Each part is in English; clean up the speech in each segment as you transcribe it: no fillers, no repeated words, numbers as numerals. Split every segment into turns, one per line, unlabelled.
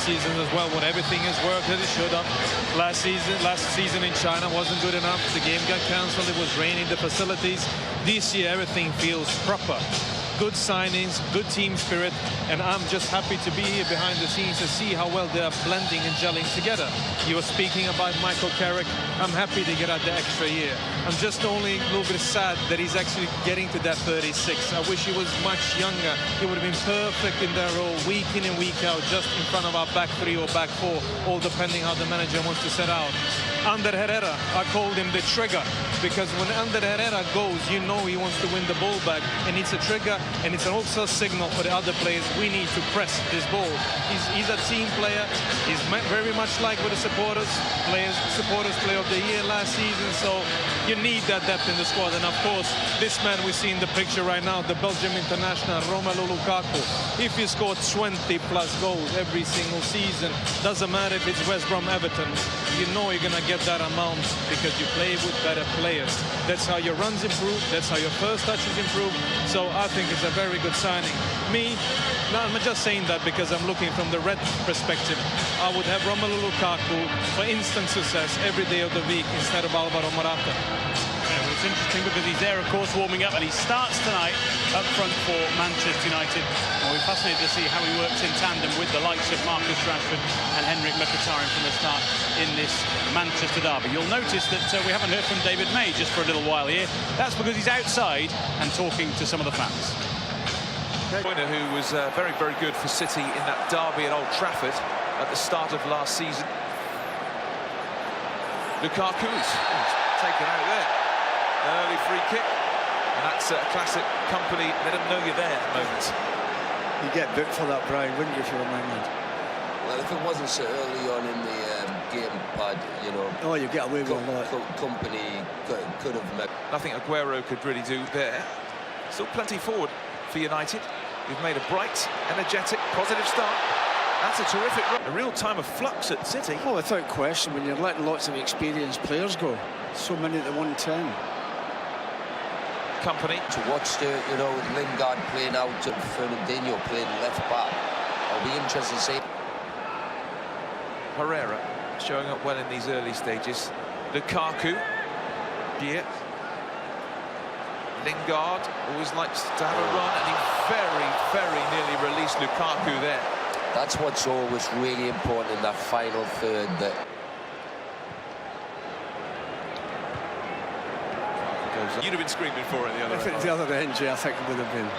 season as well, when everything has worked as it should have. Last season in China wasn't good enough. The game got cancelled. It was raining the facilities. This year, everything feels proper. Good signings, good team spirit, and I'm just happy to be here behind the scenes to see how well they are blending and gelling together. You were speaking about Michael Carrick. I'm happy to get out the extra year. I'm just only a little bit sad that he's actually getting to that 36. I wish he was much younger. He would have been perfect in that role week in and week out, just in front of our back three or back four, all depending how the manager wants to set out. Under Herrera, I called him the trigger, because when Under Herrera goes, you know he wants to win the ball back, and it's a trigger, and it's also a signal for the other players. We need to press this ball. He's a team player. He's very much like with the supporters player of the year last season, so you need that depth in the squad. And of course, this man we see in the picture right now, the Belgium international, Romelu Lukaku. If you score 20+ goals every single season, doesn't matter if it's West Brom, Everton, you know you're gonna get that amount because you play with better players. That's how your runs improve. That's how your first touches improve. So I think it's a very good signing. I'm just saying that because I'm looking from the red perspective. I would have Romelu Lukaku for instant success every day of the week instead of Alvaro Morata.
Well, it's interesting because he's there, of course, warming up, and he starts tonight up front for Manchester United. And we're fascinated to see how he works in tandem with the likes of Marcus Rashford and Henrik Mkhitaryan from the start in this Manchester derby. You'll notice that we haven't heard from David May just for a little while here. That's because he's outside and talking to some of the fans.
Who was very, very good for City in that derby at Old Trafford at the start of last season. Lukaku's taken out there. An early free kick. And that's a classic company. Let them know you're there at the moment.
You'd get booked for that, Brian, wouldn't you, if you were my man?
Well, if it wasn't so early on in the game, but you know...
Oh, you get away with a lot.
Company could have met.
Nothing Aguero could really do there. Still plenty forward for United. We've made a bright, energetic, positive start. That's a terrific run. A real time of flux at City.
Oh, without question, when you're letting lots of experienced players go. So many at the 110.
Company.
To watch the, you know, Lingard playing out and Fernandinho playing left back. I'll be interested to see.
Herrera showing up well in these early stages. Lukaku. Gear. Lingard always likes to have a run, and he very, very nearly released Lukaku there.
That's what's always really important in that final third.
You'd have been screaming for it the other end.
If it's the other end, I think it would have been.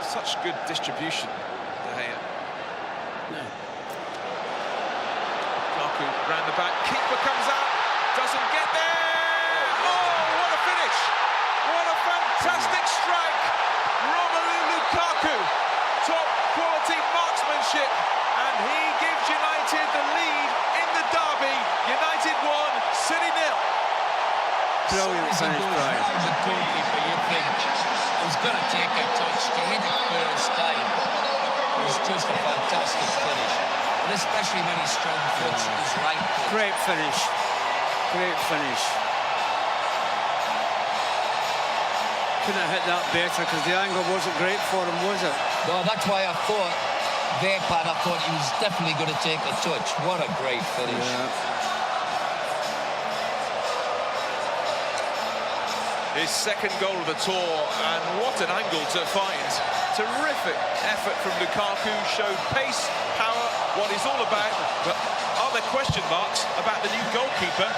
Such good distribution.
No.
Lukaku round the back. Keeper comes out. Doesn't get there. What a finish! What a fantastic strike! Romelu Lukaku, top quality marksmanship, and he gives United the lead in the derby. United 1, City 0.
Brilliant finish, Brian.
As a goalkeeper, you'd think he's going to take a touch to hit it first time. It was just a fantastic finish, and especially when he's strong foot, he's right.
Great finish. Great finish. Couldn't have hit that better because the angle wasn't great for him, was it?
No, that's why I thought there, Pat, I thought he was definitely going to take a touch. What a great finish.
Yeah.
His second goal of the tour, and what an angle to find. Terrific effort from Lukaku, showed pace, power, what he's all about. But are there question marks about the new goalkeeper?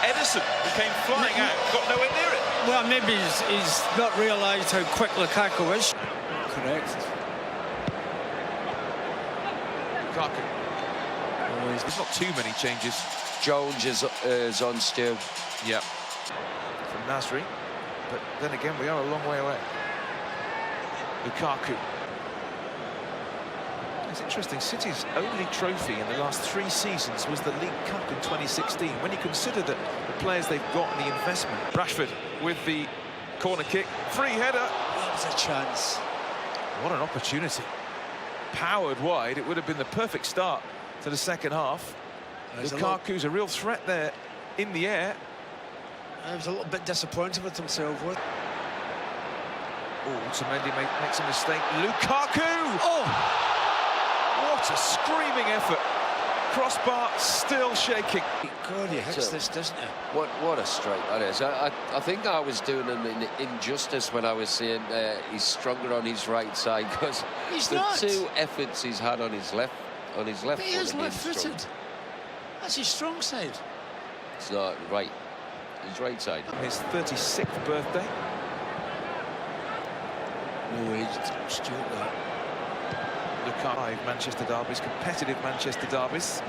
Edison, who came flying out, got nowhere near it.
Well, maybe he's not realised how quick Lukaku is. Correct.
Lukaku. There's not too many changes.
Jones is on still.
Yeah. From Nasri. But then again, we are a long way away. Lukaku. It's interesting, City's only trophy in the last 3 seasons was the League Cup in 2016. When you consider that the players they've got and the investment. Rashford with the corner kick. Free header.
That was a chance.
What an opportunity. Powered wide, it would have been the perfect start to the second half. Lukaku's a real threat there in the air.
I was a little bit disappointed with himself.
Oh, Otamendi makes a mistake. Lukaku!
Oh!
screaming effort. Crossbar still shaking.
God, he hits this, doesn't he?
What a strike that is. I think I was doing him an injustice when I was saying he's stronger on his right side, because the two efforts he's had on his left
But he
foot
is
have been
left-footed.
strong.
That's his strong side.
It's not right. His right side.
His 36th birthday.
No age, Stuart.
Lukaku, Manchester derbies, competitive Manchester derbies.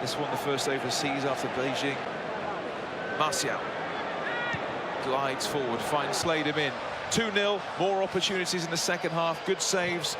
This one the first overseas after Beijing. Martial glides forward, finds Slade him in. 2-0, more opportunities in the second half, good saves.